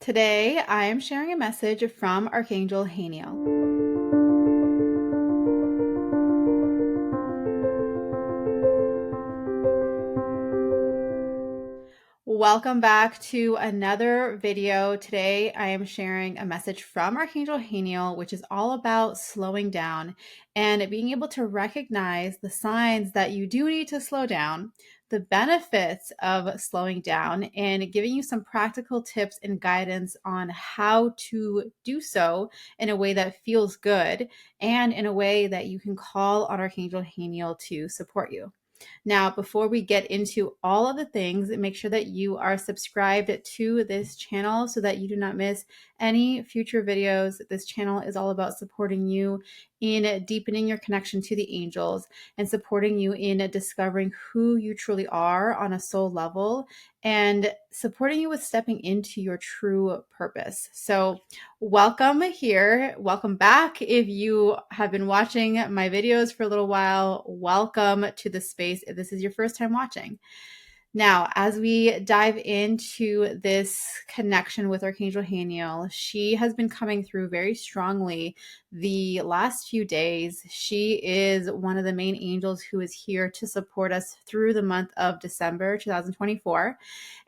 Today, I am sharing a message from Archangel Haniel. Welcome back to another video. Today, I am sharing a message from Archangel Haniel, which is all about slowing down and being able to recognize the signs that you do need to slow down, the benefits of slowing down, and giving you some practical tips and guidance on how to do so in a way that feels good and in a way that you can call on Archangel Haniel to support you. Now, before we get into all of the things, make sure that you are subscribed to this channel so that you do not miss any future videos. This channel is all about supporting you in deepening your connection to the angels and supporting you in discovering who you truly are on a soul level and supporting you with stepping into your true purpose. So, welcome here. Welcome back. If you have been watching my videos for a little while, welcome to the space if this is your first time watching. Now, as we dive into this connection with Archangel Haniel, she has been coming through very strongly the last few days. She is one of the main angels who is here to support us through the month of December 2024.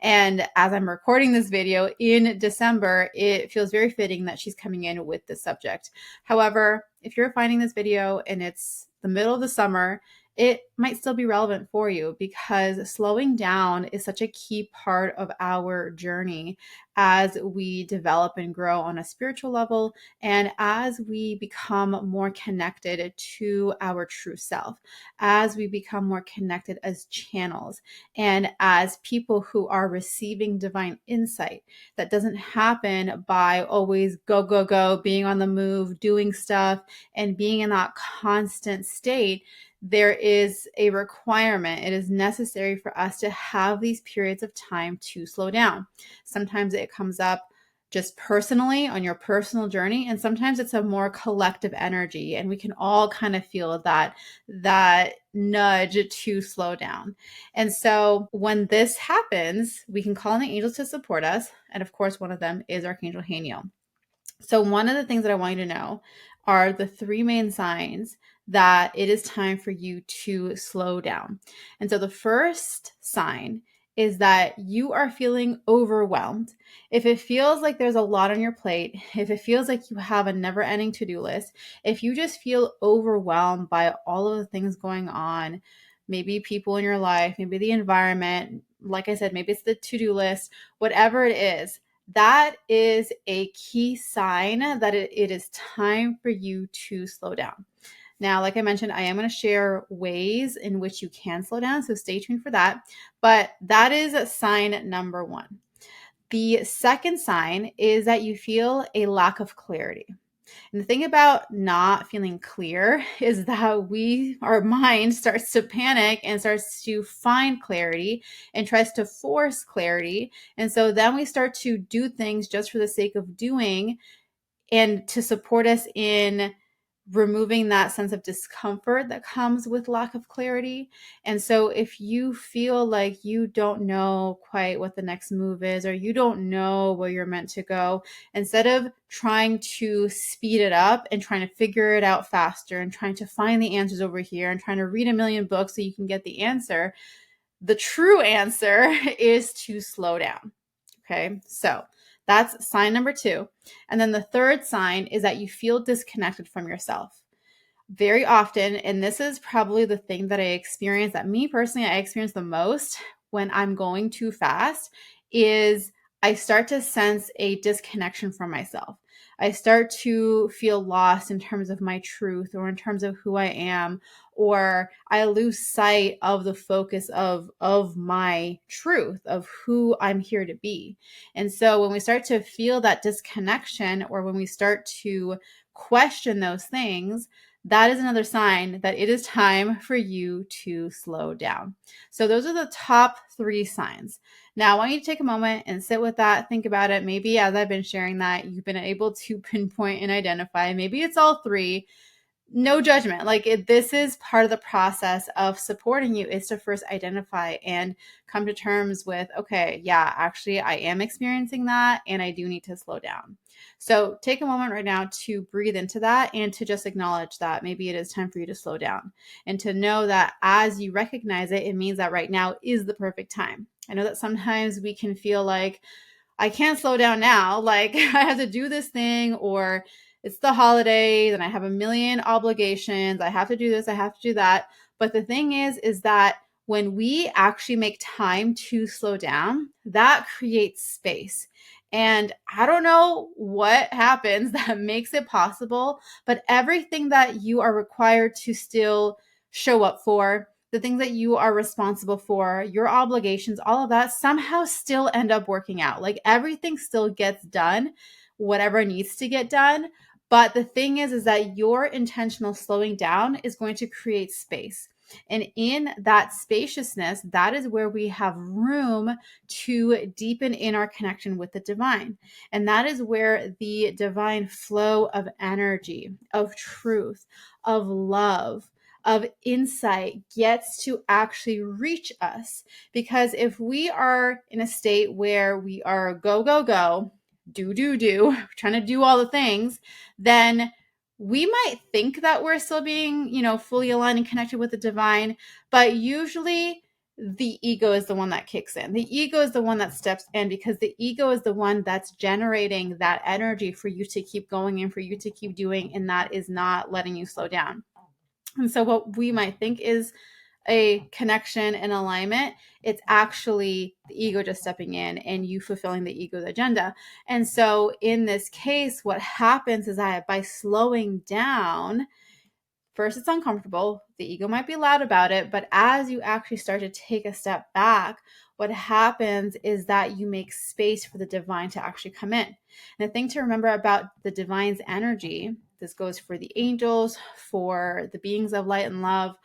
And as I'm recording this video in December, it feels very fitting that she's coming in with this subject. However, if you're finding this video and it's the middle of the summer, it might still be relevant for you because slowing down is such a key part of our journey as we develop and grow on a spiritual level and as we become more connected to our true self, as we become more connected as channels and as people who are receiving divine insight. That doesn't happen by always go, go, go, being on the move, doing stuff, and being in that constant state. There is a requirement. It is necessary for us to have these periods of time to slow down. Sometimes it comes up just personally on your personal journey, and sometimes it's a more collective energy, and we can all kind of feel that nudge to slow down. And so when this happens, we can call on the angels to support us, and of course, one of them is Archangel Haniel. So one of the things that I want you to know are the three main signs that it is time for you to slow down. And so the first sign is that you are feeling overwhelmed. If it feels like there's a lot on your plate, if it feels like you have a never-ending to-do list, if you just feel overwhelmed by all of the things going on, maybe people in your life, maybe the environment, like I said, maybe it's the to-do list, whatever it is, that is a key sign that it is time for you to slow down. Now, like I mentioned, I am going to share ways in which you can slow down, so stay tuned for that. But that is sign number one. The second sign is that you feel a lack of clarity. And the thing about not feeling clear is that our mind starts to panic and starts to find clarity and tries to force clarity. And so then we start to do things just for the sake of doing and to support us in removing that sense of discomfort that comes with lack of clarity. And so if you feel like you don't know quite what the next move is, or you don't know where you're meant to go, instead of trying to speed it up and trying to figure it out faster and trying to find the answers over here and trying to read a million books so you can get the answer, the true answer is to slow down. Okay, so that's sign number two. And then the third sign is that you feel disconnected from yourself. Very often, and this is probably the thing that I experience, that me personally, I experience the most when I'm going too fast, is I start to sense a disconnection from myself. I start to feel lost in terms of my truth or in terms of who I am, or I lose sight of the focus of my truth, of who I'm here to be. And so when we start to feel that disconnection, or when we start to question those things, that is another sign that it is time for you to slow down. So those are the top three signs. Now, I want you to take a moment and sit with that, think about it. Maybe as I've been sharing that, you've been able to pinpoint and identify. Maybe it's all three. no judgment. Like this is part of the process of supporting you, is to first identify and come to terms with, okay, yeah, actually I am experiencing that and I do need to slow down. So take a moment right now to breathe into that and to just acknowledge that maybe it is time for you to slow down, and to know that as you recognize it, it means that right now is the perfect time. I know that sometimes we can feel like, I can't slow down now. Like I have to do this thing, or it's the holidays and I have a million obligations. I have to do this, I have to do that. But the thing is that when we actually make time to slow down, that creates space. And I don't know what happens that makes it possible, but everything that you are required to still show up for, the things that you are responsible for, your obligations, all of that somehow still end up working out. Like everything still gets done, whatever needs to get done. But the thing is that your intentional slowing down is going to create space. And in that spaciousness, that is where we have room to deepen in our connection with the divine. And that is where the divine flow of energy, of truth, of love, of insight gets to actually reach us. Because if we are in a state where we are go, go, go, do, trying to do all the things, then we might think that we're still being, fully aligned and connected with the divine, but usually the ego is the one that kicks in. The ego is the one that steps in, because the ego is the one that's generating that energy for you to keep going and for you to keep doing, and that is not letting you slow down. And so what we might think is a connection and alignment, it's actually the ego just stepping in and you fulfilling the ego's agenda. And so in this case, what happens is that by slowing down, first it's uncomfortable, the ego might be loud about it, but as you actually start to take a step back, what happens is that you make space for the divine to actually come in. And the thing to remember about the divine's energy, this goes for the angels, for the beings of light and love,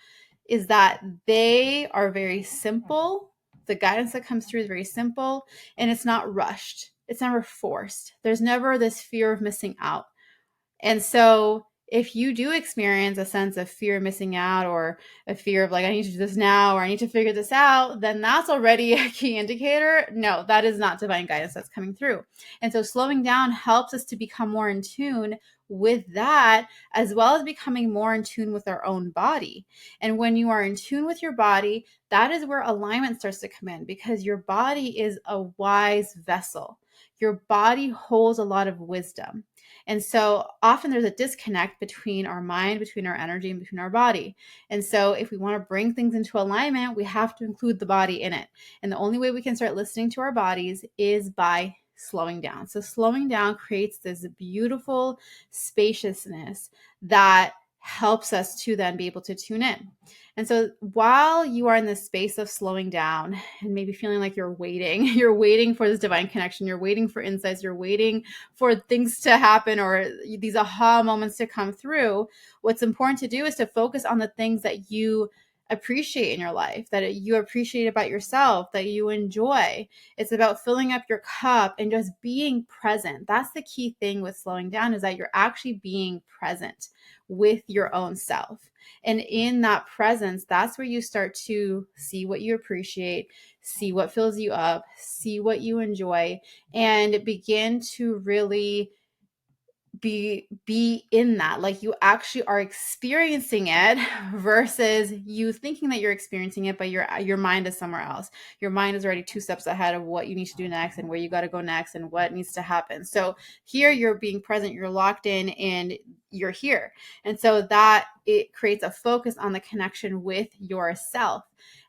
is that they are very simple. The guidance that comes through is very simple, and it's not rushed. It's never forced. There's never this fear of missing out. And so if you do experience a sense of fear of missing out, or a fear of like, I need to do this now, or I need to figure this out, then that's already a key indicator. No, that is not divine guidance that's coming through. And so slowing down helps us to become more in tune with that, as well as becoming more in tune with our own body. And when you are in tune with your body, that is where alignment starts to come in, because your body is a wise vessel. Your body holds a lot of wisdom. And so often there's a disconnect between our mind, between our energy, and between our body. And so if we want to bring things into alignment, we have to include the body in it. And the only way we can start listening to our bodies is by slowing down. So slowing down creates this beautiful spaciousness that helps us to then be able to tune in. And so while you are in this space of slowing down and maybe feeling like you're waiting for this divine connection, you're waiting for insights, you're waiting for things to happen or these aha moments to come through, what's important to do is to focus on the things that you appreciate in your life, that you appreciate about yourself, that you enjoy. It's about filling up your cup and just being present. That's the key thing with slowing down, is that you're actually being present with your own self. And in that presence, that's where you start to see what you appreciate, see what fills you up, see what you enjoy, and begin to really be in that, like you actually are experiencing it, versus you thinking that you're experiencing it, but your mind is somewhere else. Your mind is already two steps ahead of what you need to do next and where you got to go next and what needs to happen. So here you're being present, you're locked in, and you're here. And so that it creates a focus on the connection with yourself.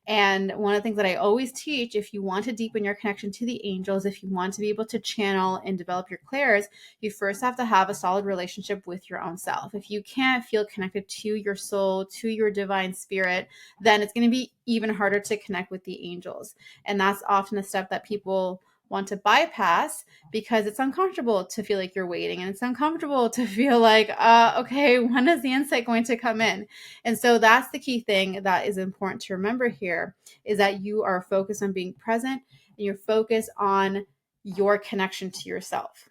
And one of the things that I always teach, if you want to deepen your connection to the angels, if you want to be able to channel and develop your clairs, you first have to have a solid relationship with your own self. If you can't feel connected to your soul, to your divine spirit, then it's going to be even harder to connect with the angels. And that's often a step that people want to bypass, because it's uncomfortable to feel like you're waiting, and it's uncomfortable to feel like, okay, when is the insight going to come in? And so that's the key thing that is important to remember here, is that you are focused on being present and you're focused on your connection to yourself.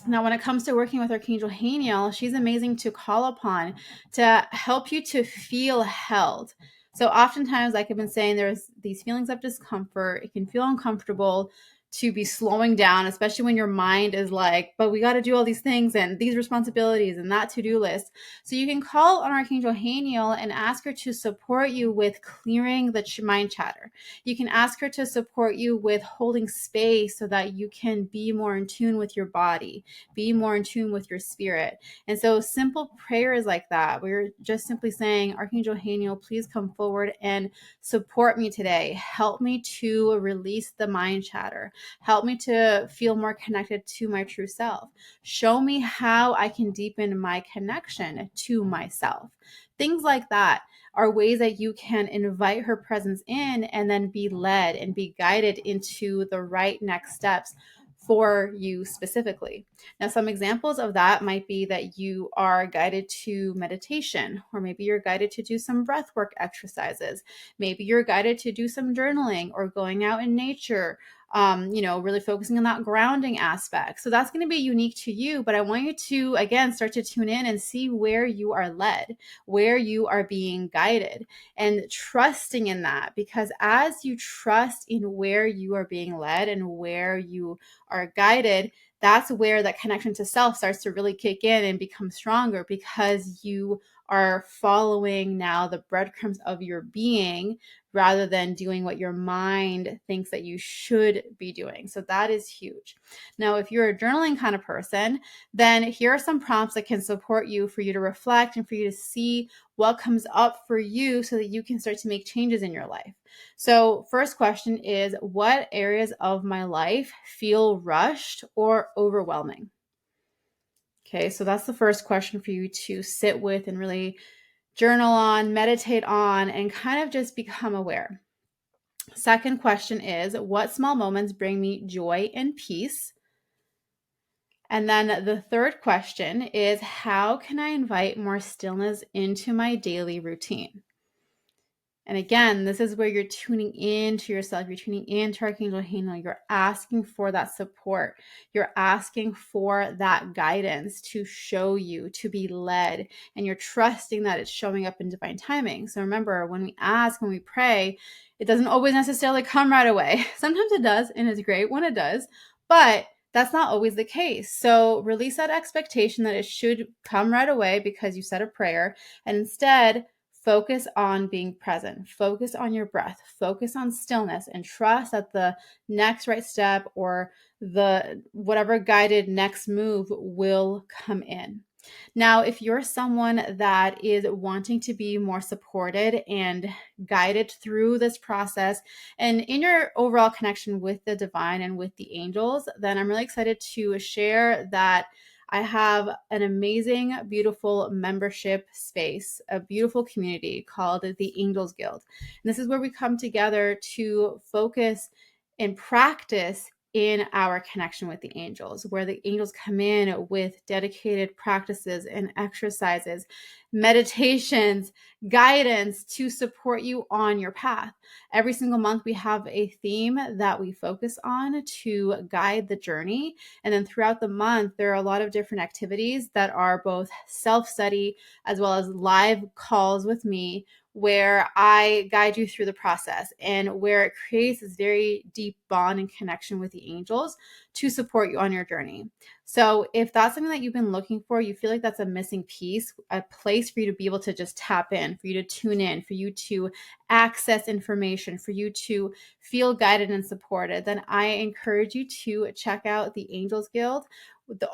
Now, when it comes to working with Archangel Haniel, she's amazing to call upon to help you to feel held. So oftentimes, like I've been saying, there's these feelings of discomfort. It can feel uncomfortable to be slowing down, especially when your mind is like, but we got to do all these things and these responsibilities and that to-do list. So you can call on Archangel Haniel and ask her to support you with clearing the mind chatter. You can ask her to support you with holding space so that you can be more in tune with your body, be more in tune with your spirit. And so simple prayers like that, where you're just simply saying, Archangel Haniel, please come forward and support me today. Help me to release the mind chatter. Help me to feel more connected to my true self. Show me how I can deepen my connection to myself. Things like that are ways that you can invite her presence in and then be led and be guided into the right next steps for you specifically. Now, some examples of that might be that you are guided to meditation, or maybe you're guided to do some breath work exercises. Maybe you're guided to do some journaling or going out in nature, really focusing on that grounding aspect. So that's going to be unique to you, but I want you to, again, start to tune in and see where you are led, where you are being guided, and trusting in that, because as you trust in where you are being led and where you are guided, that's where that connection to self starts to really kick in and become stronger, because you are following now the breadcrumbs of your being rather than doing what your mind thinks that you should be doing. So that is huge. Now, if you're a journaling kind of person, then here are some prompts that can support you, for you to reflect and for you to see what comes up for you so that you can start to make changes in your life. So first question is, what areas of my life feel rushed or overwhelming? Okay, so that's the first question for you to sit with and really journal on, meditate on, and kind of just become aware. Second question is, what small moments bring me joy and peace? And then the third question is, how can I invite more stillness into my daily routine? And again, this is where you're tuning into yourself. You're tuning into Archangel Haniel. You're asking for that support. You're asking for that guidance to show you, to be led. And you're trusting that it's showing up in divine timing. So remember, when we ask, when we pray, it doesn't always necessarily come right away. Sometimes it does, and it's great when it does. But that's not always the case. So release that expectation that it should come right away because you said a prayer. And instead, focus on being present, focus on your breath, focus on stillness, and trust that the next right step or the whatever guided next move will come in. Now, if you're someone that is wanting to be more supported and guided through this process and in your overall connection with the divine and with the angels, then I'm really excited to share that I have an amazing, beautiful membership space, a beautiful community called the Angels Guild. And this is where we come together to focus and practice in our connection with the angels, where the angels come in with dedicated practices and exercises, meditations, guidance to support you on your path. Every single month, we have a theme that we focus on to guide the journey. And then throughout the month, there are a lot of different activities that are both self-study as well as live calls with me, where I guide you through the process and where it creates this very deep bond and connection with the angels to support you on your journey. So if that's something that you've been looking for, you feel like that's a missing piece, a place for you to be able to just tap in, for you to tune in, for you to access information, for you to feel guided and supported, then I encourage you to check out the Angels Guild.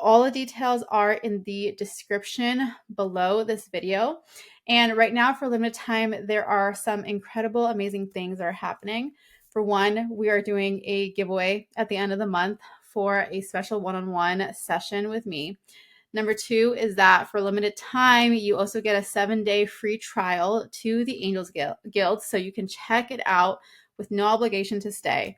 All the details are in the description below this video. And right now, for limited time, there are some incredible, amazing things that are happening. For one, we are doing a giveaway at the end of the month for a special one-on-one session with me. Number two is that for a limited time, you also get a 7-day free trial to the Angels Guild, so you can check it out with no obligation to stay.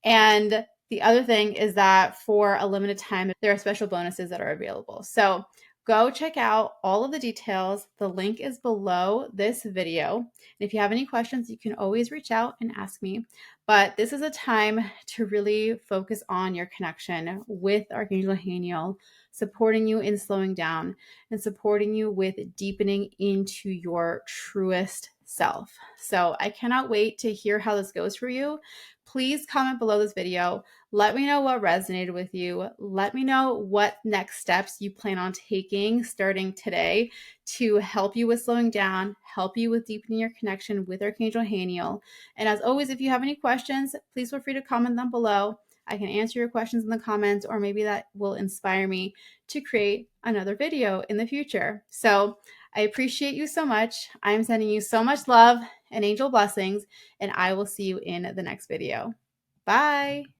And the other thing is that for a limited time, there are special bonuses that are available. So Go check out all of the details. The link is below this video. And if you have any questions, you can always reach out and ask me. But this is a time to really focus on your connection with Archangel Haniel, supporting you in slowing down and supporting you with deepening into your truest self. So I cannot wait to hear how this goes for you. Please comment below this video. Let me know what resonated with you. Let me know what next steps you plan on taking starting today to help you with slowing down, help you with deepening your connection with Archangel Haniel. And as always, if you have any questions, please feel free to comment them below. I can answer your questions in the comments, or maybe that will inspire me to create another video in the future. So I appreciate you so much. I am sending you so much love and angel blessings, and I will see you in the next video. Bye.